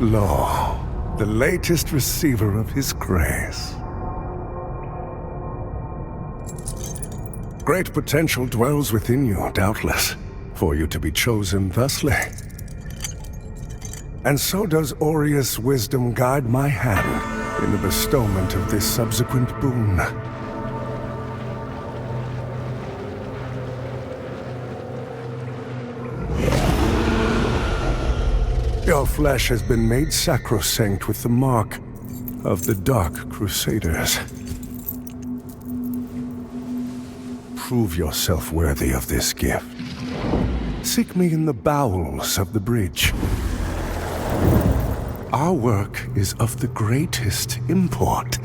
Lo, the latest receiver of his grace. Great potential dwells within you, doubtless, for you to be chosen thusly. And so does Aureus' wisdom guide my hand in the bestowment of this subsequent boon. Your flesh has been made sacrosanct with the mark of the Dark Crusaders. Prove yourself worthy of this gift. Seek me in the bowels of the bridge. Our work is of the greatest import.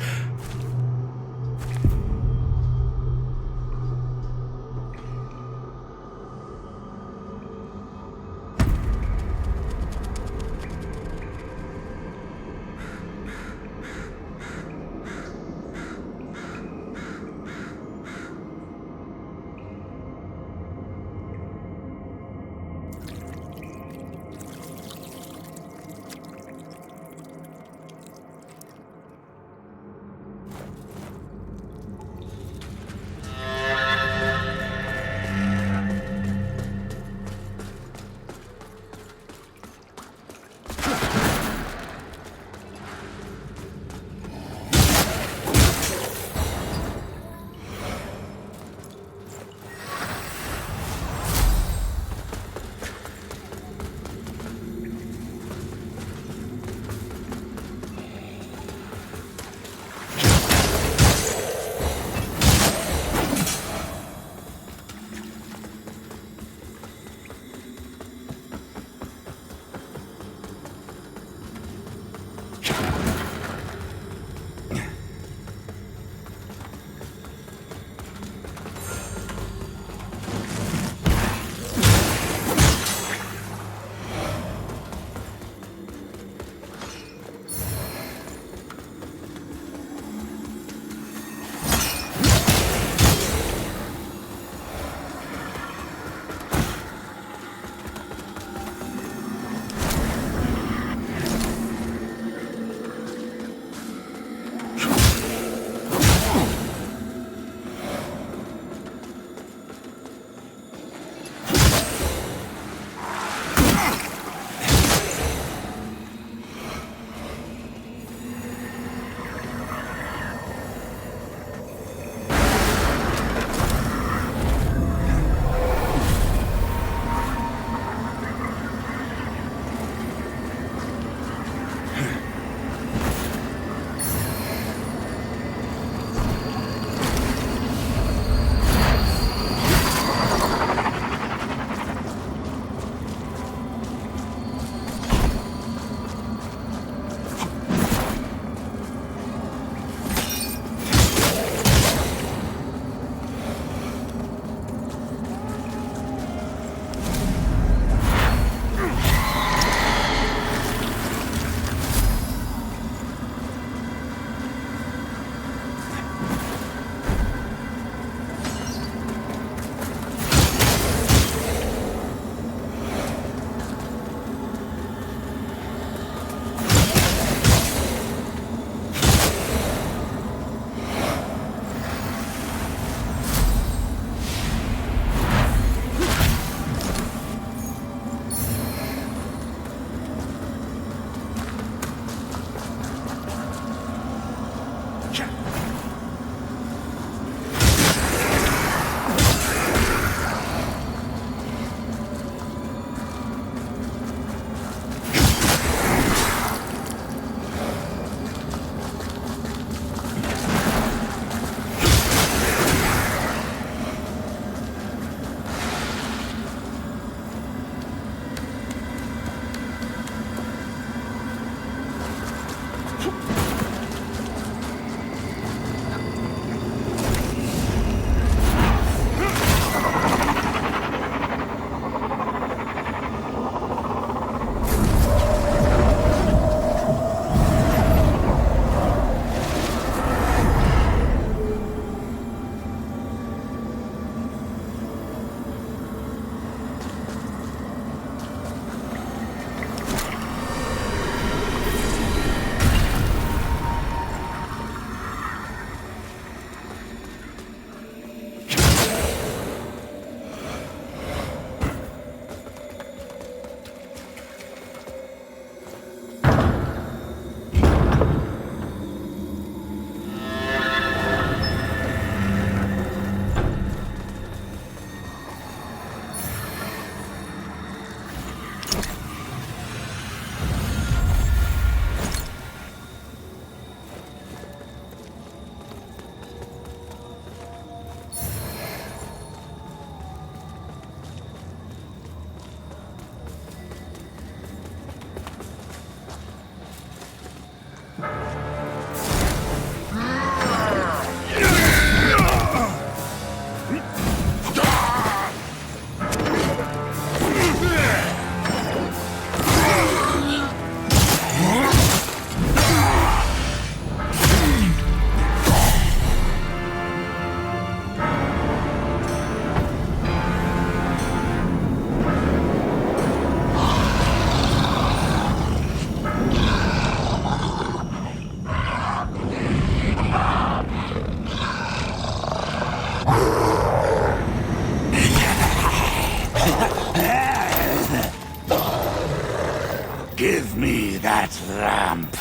Give me that lamp.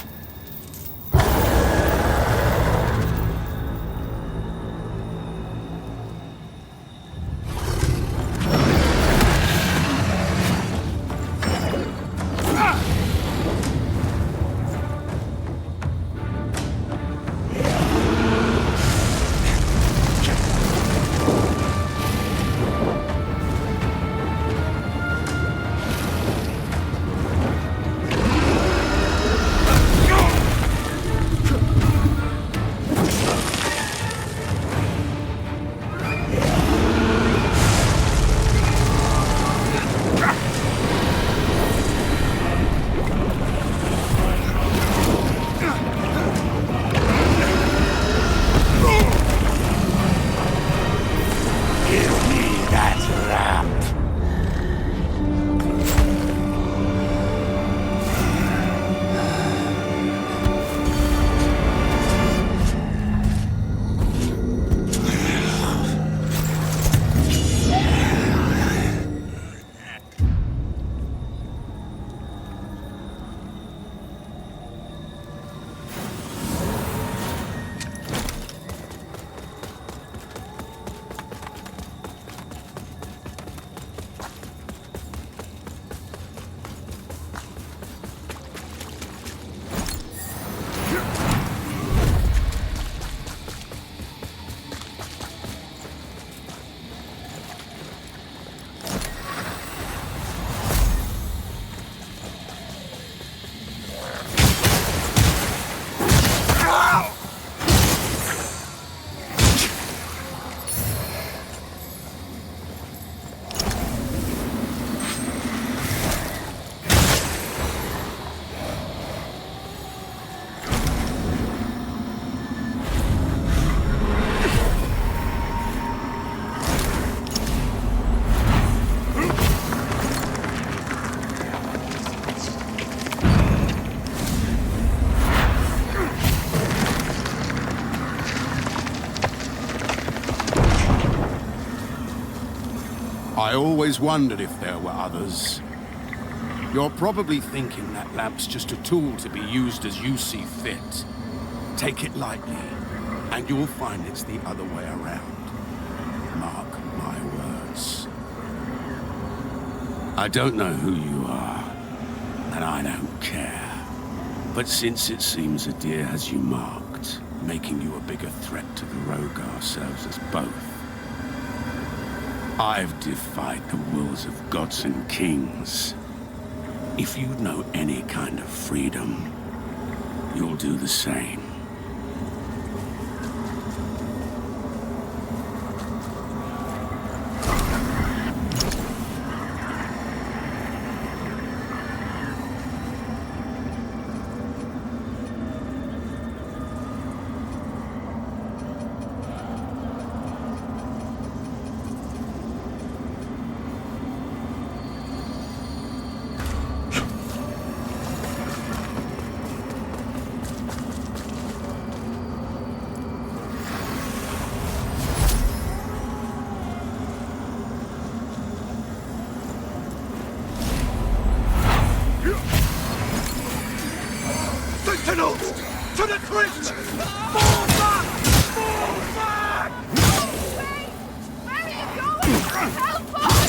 I always wondered if there were others. You're probably thinking that lamp's just a tool to be used as you see fit. Take it lightly, and you'll find it's the other way around. Mark my words. I don't know who you are, and I don't care. But since it seems Adir has you marked, making you a bigger threat to the Rogar serves us both. I've defied the wills of gods and kings. If you know any kind of freedom, you'll do the same. Sentinels! To the crypt! Fall back! Fall back! Wait! Where are you going? Help us!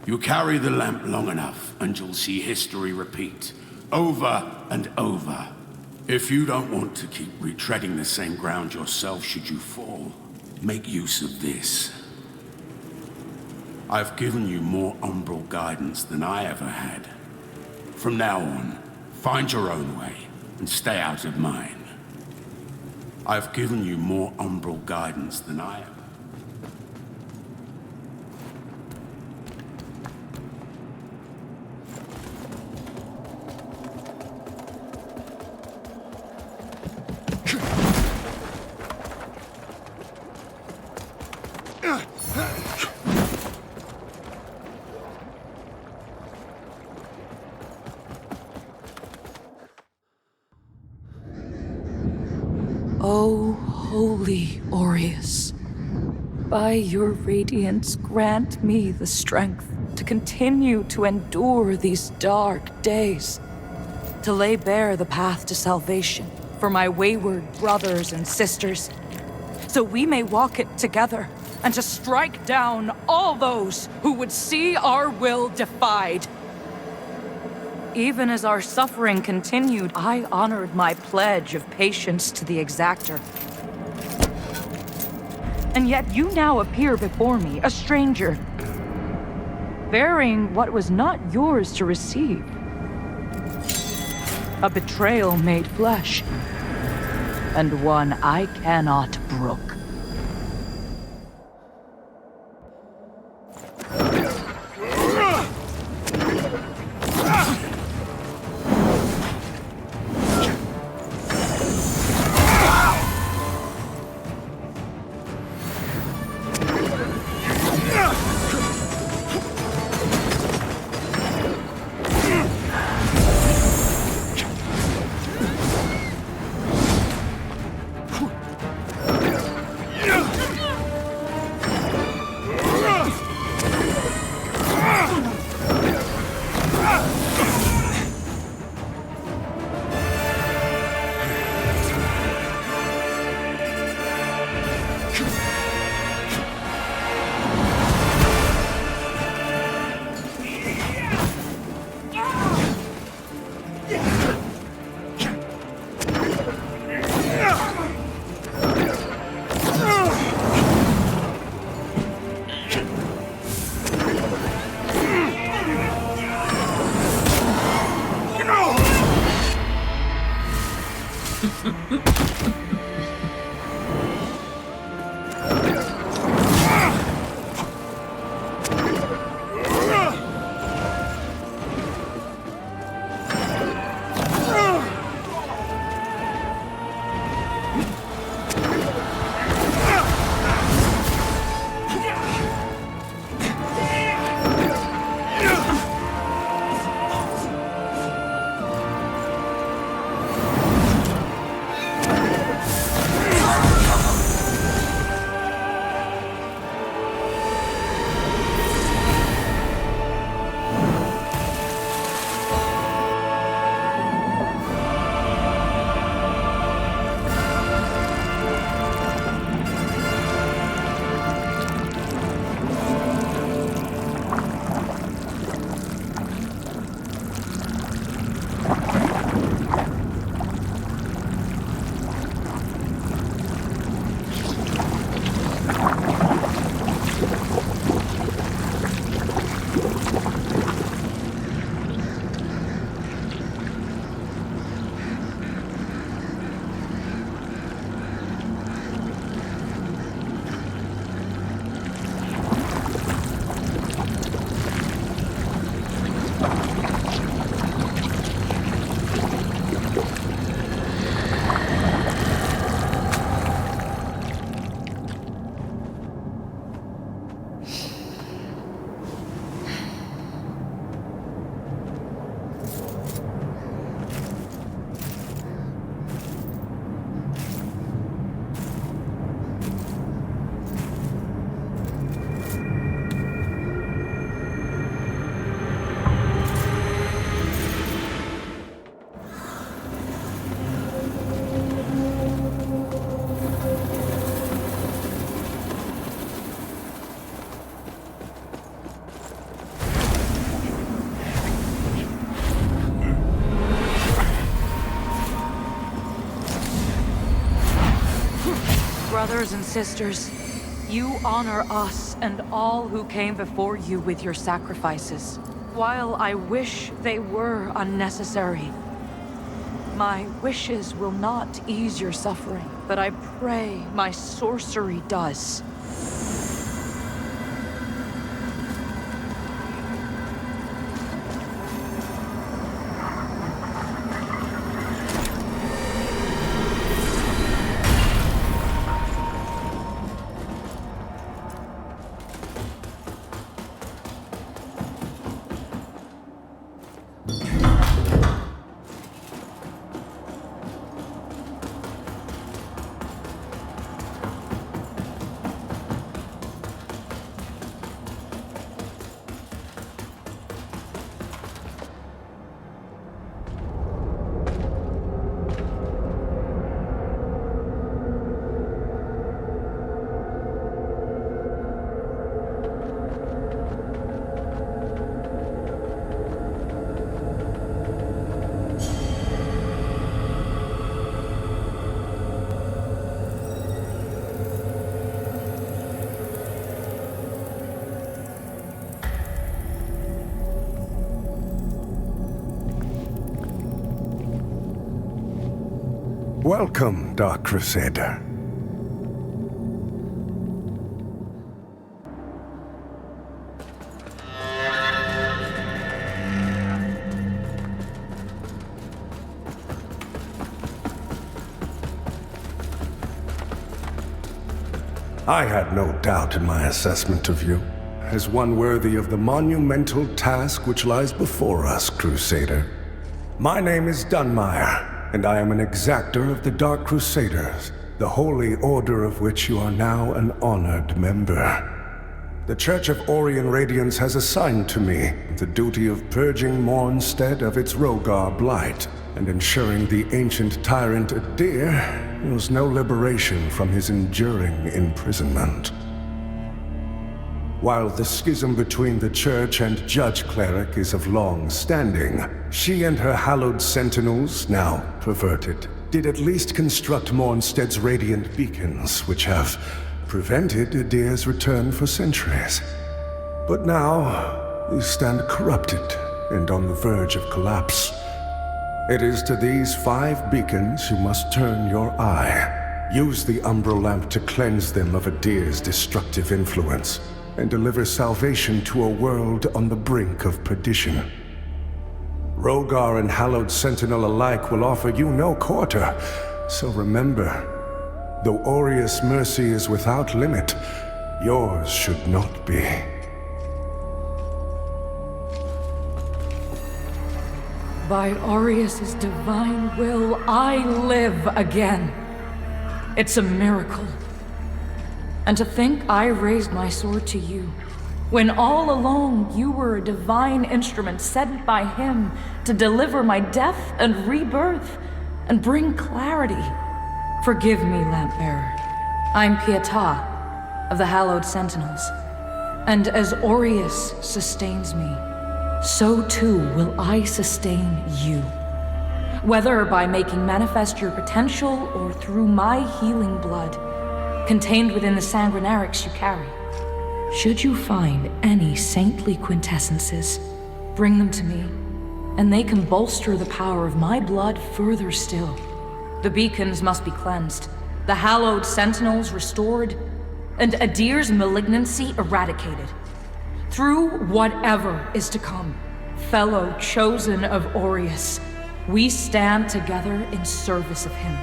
You carry the lamp long enough, and you'll see history repeat, over and over. If you don't want to keep retreading the same ground yourself should you fall, make use of this. I've given you more Umbral guidance than I ever had. From now on, find your own way, and stay out of mine. I've given you more Umbral guidance than I ever. O holy Aureus, by your radiance grant me the strength to continue to endure these dark days, to lay bare the path to salvation for my wayward brothers and sisters, so we may walk it together, and to strike down all those who would see our will defied. Even as our suffering continued, I honored my pledge of patience to the exactor. And yet you now appear before me, a stranger, bearing what was not yours to receive. A betrayal made flesh, and one I cannot brook. Brothers and sisters, you honor us and all who came before you with your sacrifices. While I wish they were unnecessary, my wishes will not ease your suffering, but I pray my sorcery does. Welcome, Dark Crusader. I had no doubt in my assessment of you, as one worthy of the monumental task which lies before us, Crusader. My name is Dunmire, and I am an exactor of the Dark Crusaders, the holy order of which you are now an honored member. The Church of Orion Radiance has assigned to me the duty of purging Mornstead of its Rogar blight, and ensuring the ancient tyrant Adir knows no liberation from his enduring imprisonment. While the schism between the Church and Judge Cleric is of long standing, she and her hallowed sentinels, now perverted, did at least construct Mornstead's radiant beacons, which have prevented Adir's return for centuries. But now, you stand corrupted and on the verge of collapse. It is to these 5 beacons you must turn your eye. Use the Umbral lamp to cleanse them of Adir's destructive influence, and deliver salvation to a world on the brink of perdition. Rogar and Hallowed Sentinel alike will offer you no quarter, so remember, though Aureus' mercy is without limit, yours should not be. By Aureus' divine will, I live again. It's a miracle. And to think I raised my sword to you, when all along you were a divine instrument sent by him to deliver my death and rebirth and bring clarity. Forgive me, Lampbearer. I'm Pietà of the Hallowed Sentinels, and as Aureus sustains me, so too will I sustain you. Whether by making manifest your potential or through my healing blood, contained within the sanguinarics you carry. Should you find any saintly quintessences, bring them to me, and they can bolster the power of my blood further still. The beacons must be cleansed, the hallowed sentinels restored, and Adir's malignancy eradicated. Through whatever is to come, fellow chosen of Aureus, we stand together in service of him.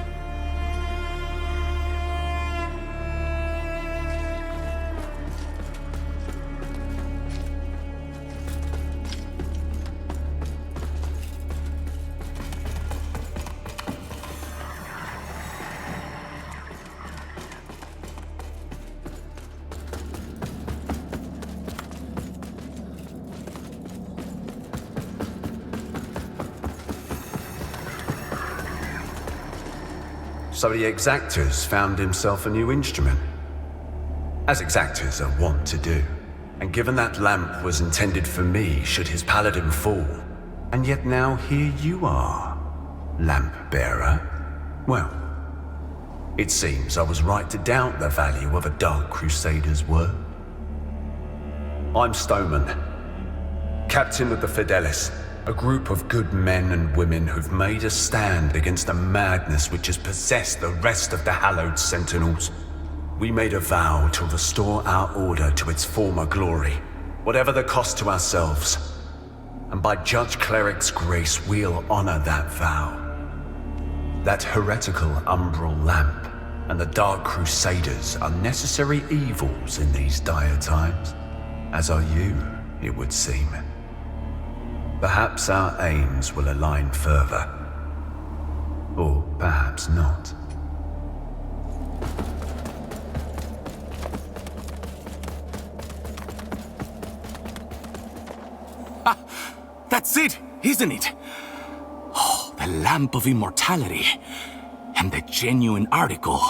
So the exactors found himself a new instrument, as exactors are wont to do. And given that lamp was intended for me should his paladin fall, and yet now here you are, lamp bearer. Well, It seems I was right to doubt the value of a Dark Crusader's word. I'm Stoneman, captain of the Fidelis, a group of good men and women who've made a stand against the madness which has possessed the rest of the hallowed Sentinels. We made a vow to restore our order to its former glory, whatever the cost to ourselves. And by Judge Cleric's grace, we'll honor that vow. That heretical Umbral lamp and the Dark Crusaders are necessary evils in these dire times, as are you, it would seem. Perhaps our aims will align further. Or perhaps not. That's it, isn't it? Oh, the Lamp of Immortality. And the genuine article.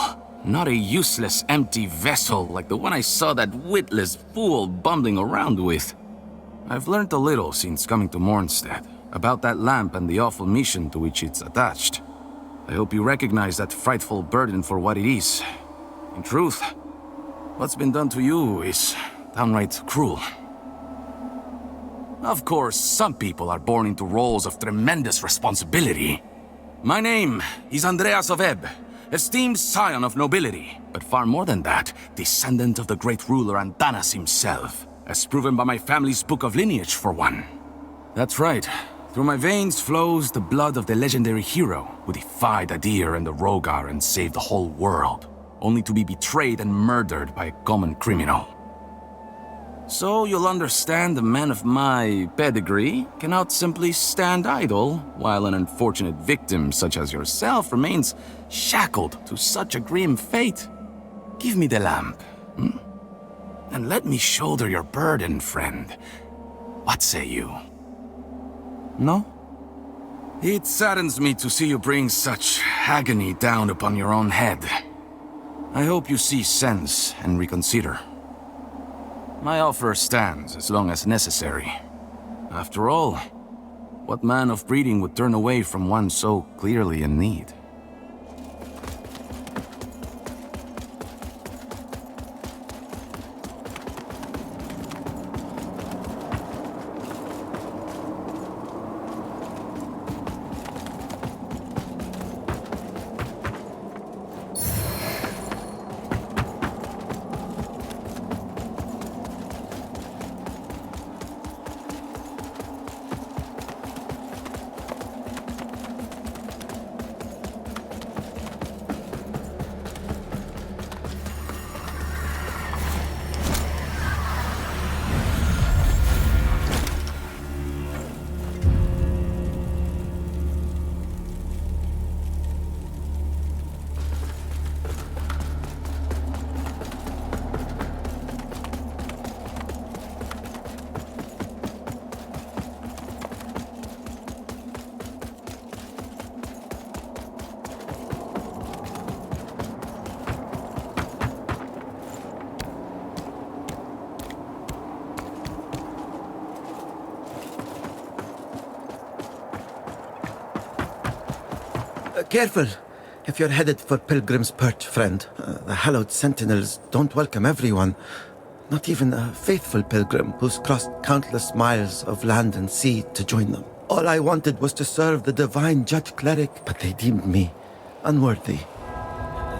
Not a useless, empty vessel like the one I saw that witless fool bumbling around with. I've learned a little since coming to Mornstead about that lamp and the awful mission to which it's attached. I hope you recognize that frightful burden for what it is. In truth, what's been done to you is downright cruel. Of course, some people are born into roles of tremendous responsibility. My name is Andreas of Ebb, esteemed scion of nobility, but far more than that, descendant of the great ruler Antanas himself, as proven by my family's book of lineage, for one. That's right. Through my veins flows the blood of the legendary hero who defied Adir and the Rogar and saved the whole world, only to be betrayed and murdered by a common criminal. So you'll understand a man of my pedigree cannot simply stand idle while an unfortunate victim such as yourself remains shackled to such a grim fate. Give me the lamp, and let me shoulder your burden, friend. What say you? No? It saddens me to see you bring such agony down upon your own head. I hope you see sense and reconsider. My offer stands as long as necessary. After all, what man of breeding would turn away from one so clearly in need? Careful, if you're headed for Pilgrim's Perch, friend. The hallowed sentinels don't welcome everyone. Not even a faithful pilgrim who's crossed countless miles of land and sea to join them. All I wanted was to serve the divine Judge Cleric, but they deemed me unworthy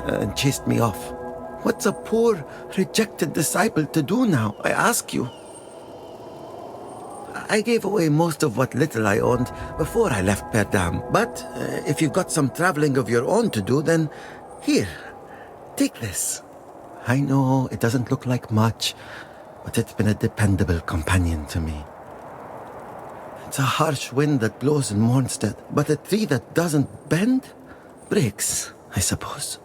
and chased me off. What's a poor, rejected disciple to do now, I ask you? I gave away most of what little I owned before I left Perdam. But if you've got some traveling of your own to do, then here, take this. I know it doesn't look like much, but it's been a dependable companion to me. It's a harsh wind that blows in Mornstead, but a tree that doesn't bend breaks, I suppose.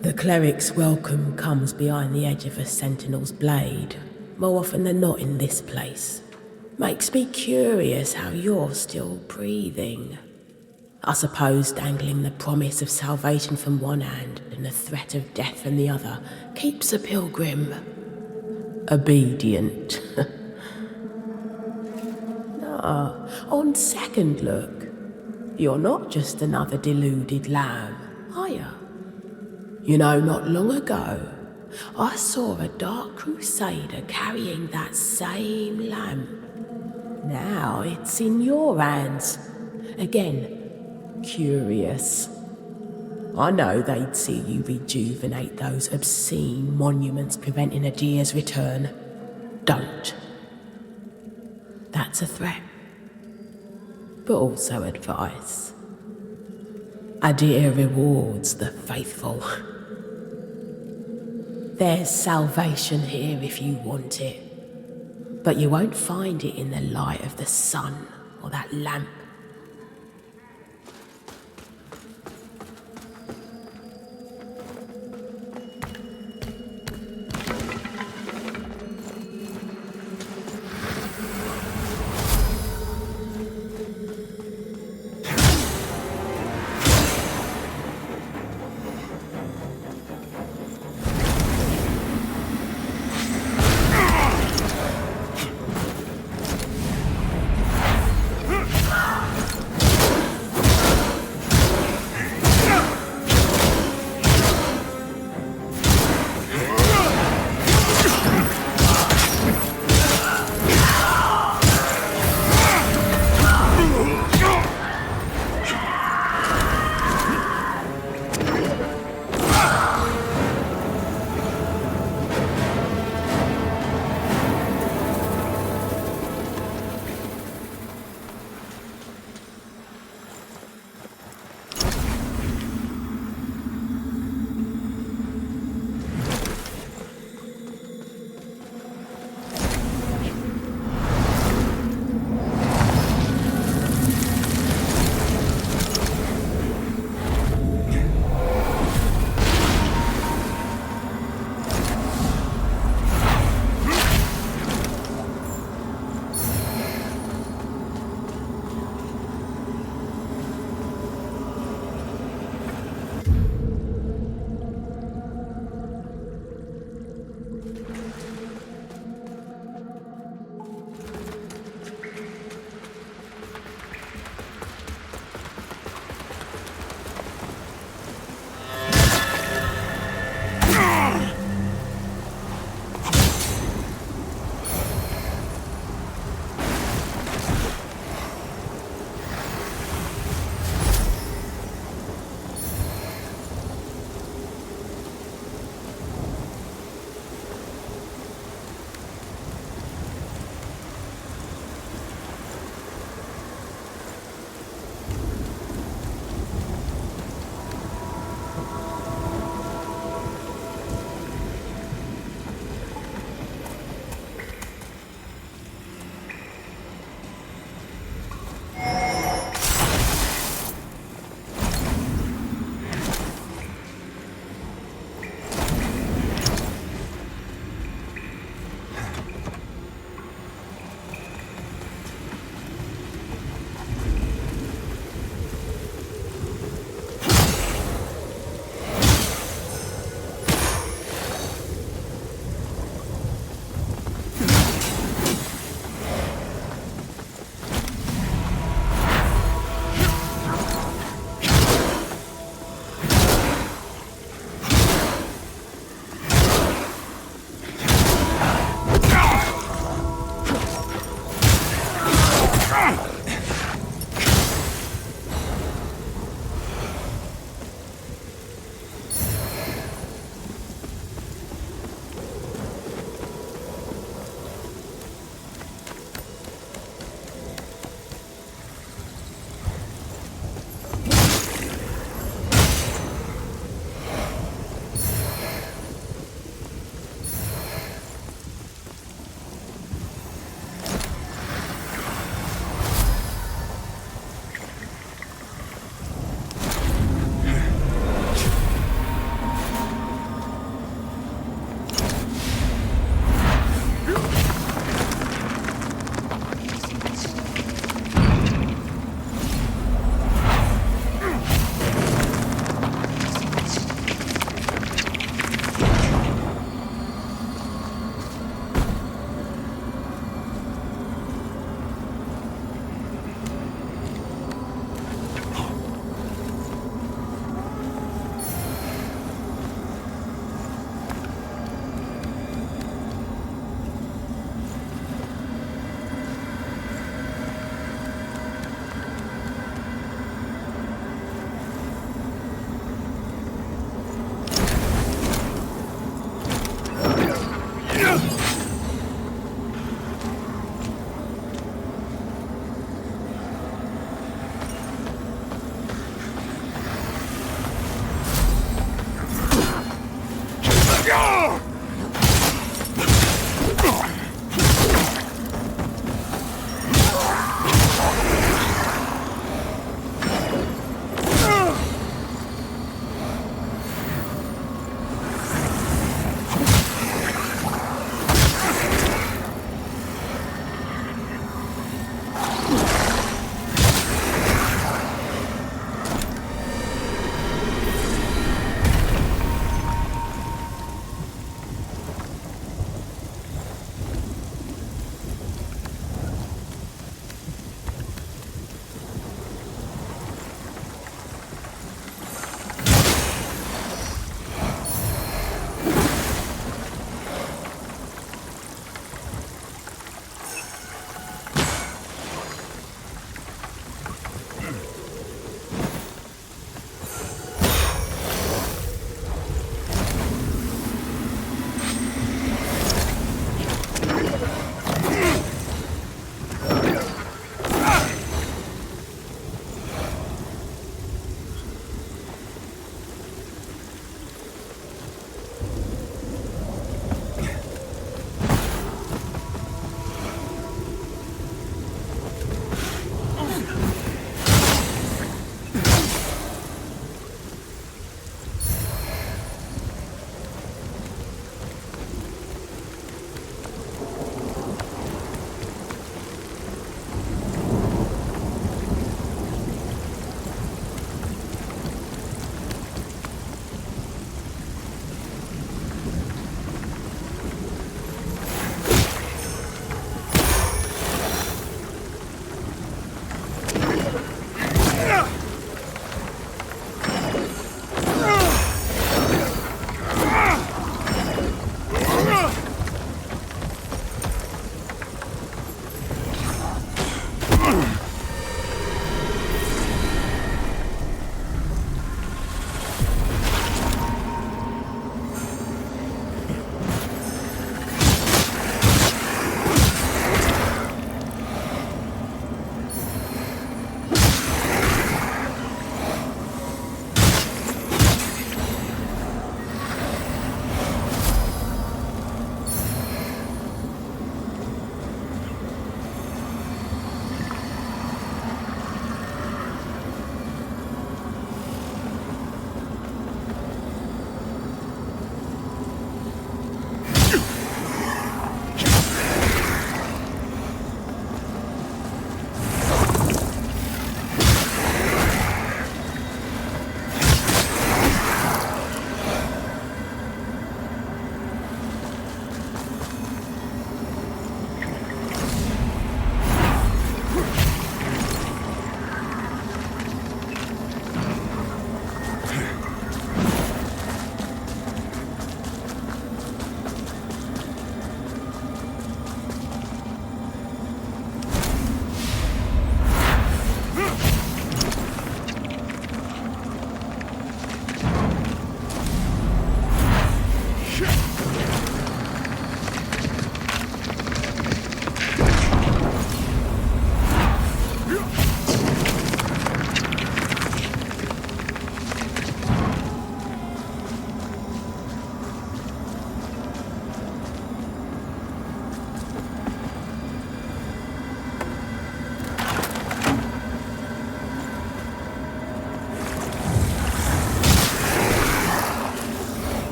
The cleric's welcome comes behind the edge of a sentinel's blade, more often than not in this place. Makes me curious how you're still breathing. I suppose dangling the promise of salvation from one hand and the threat of death from the other keeps a pilgrim obedient. Nah, on second look, you're not just another deluded lamb, are you? You know, not long ago, I saw a dark crusader carrying that same lamp. Now it's in your hands. Again, curious. I know they'd see you rejuvenate those obscene monuments preventing a deer's return. Don't. That's a threat. But also advice. A deer rewards the faithful. There's salvation here if you want it, but you won't find it in the light of the sun or that lamp.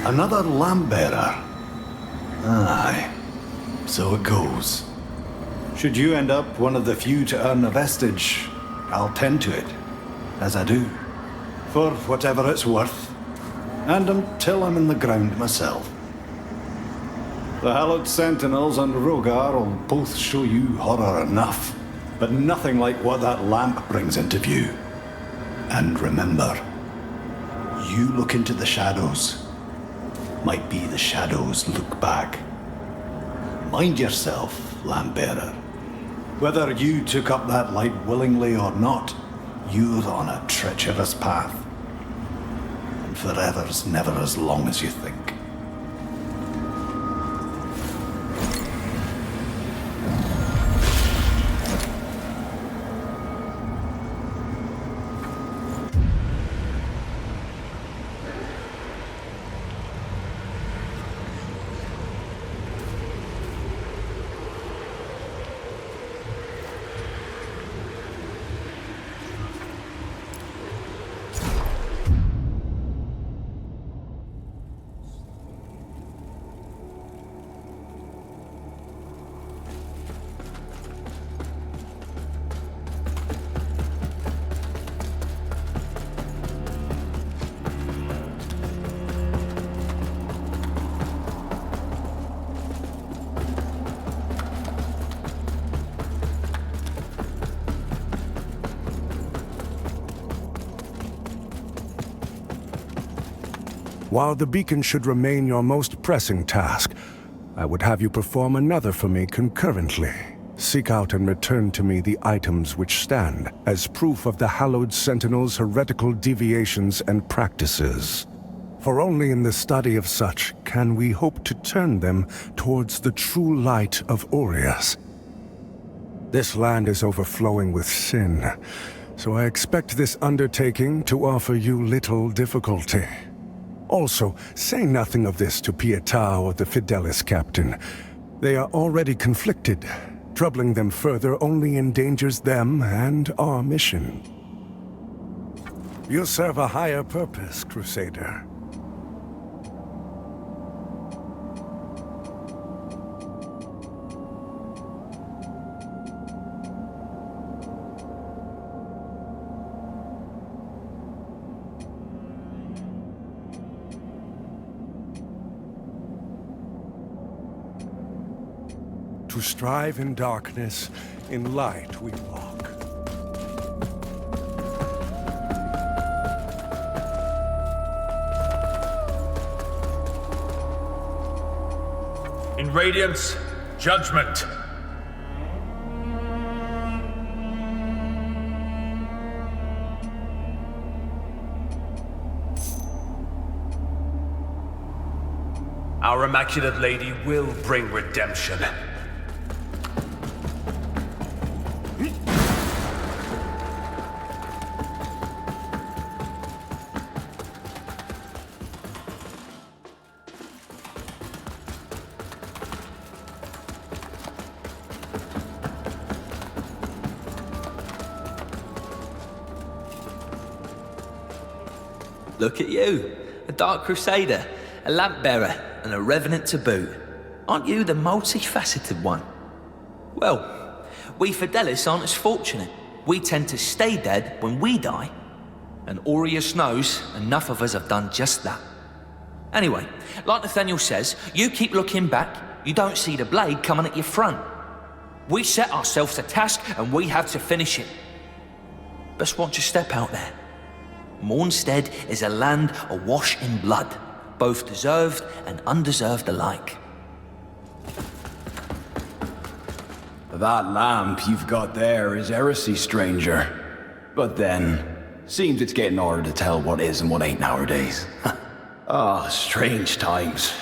Another lamp bearer. Aye, so it goes. Should you end up one of the few to earn a vestige, I'll tend to it, as I do, for whatever it's worth, and until I'm in the ground myself. The Hallowed Sentinels and Rogar will both show you horror enough, but nothing like what that lamp brings into view. And remember, you look into the shadows, might be the shadows look back. Mind yourself, Lampbearer. Whether you took up that light willingly or not, you're on a treacherous path. And forever's never as long as you think. While the beacon should remain your most pressing task, I would have you perform another for me concurrently. Seek out and return to me the items which stand as proof of the Hallowed Sentinel's heretical deviations and practices. For only in the study of such can we hope to turn them towards the true light of Aureus. This land is overflowing with sin, so I expect this undertaking to offer you little difficulty. Also, say nothing of this to Pietà or the Fidelis captain. They are already conflicted. Troubling them further only endangers them and our mission. You serve a higher purpose, Crusader. To strive in darkness, in light we walk. In radiance, judgment. Our Immaculate Lady will bring redemption. Look at you, a Dark Crusader, a lamp bearer, and a revenant to boot. Aren't you the multifaceted one? Well, we Fidelis aren't as fortunate. We tend to stay dead when we die. And Aureus knows enough of us have done just that. Anyway, like Nathaniel says, you keep looking back, you don't see the blade coming at your front. We set ourselves a task and we have to finish it. Best watch your step out there. Mornstead is a land awash in blood, both deserved and undeserved alike. That lamp you've got there is heresy, stranger. But then, seems it's getting harder to tell what is and what ain't nowadays. Ah, strange times.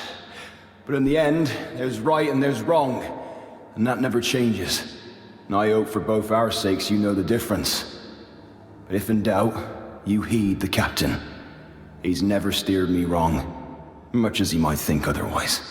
But in the end, there's right and there's wrong, and that never changes. And I hope for both our sakes you know the difference. But if in doubt, you heed the captain. He's never steered me wrong, much as he might think otherwise.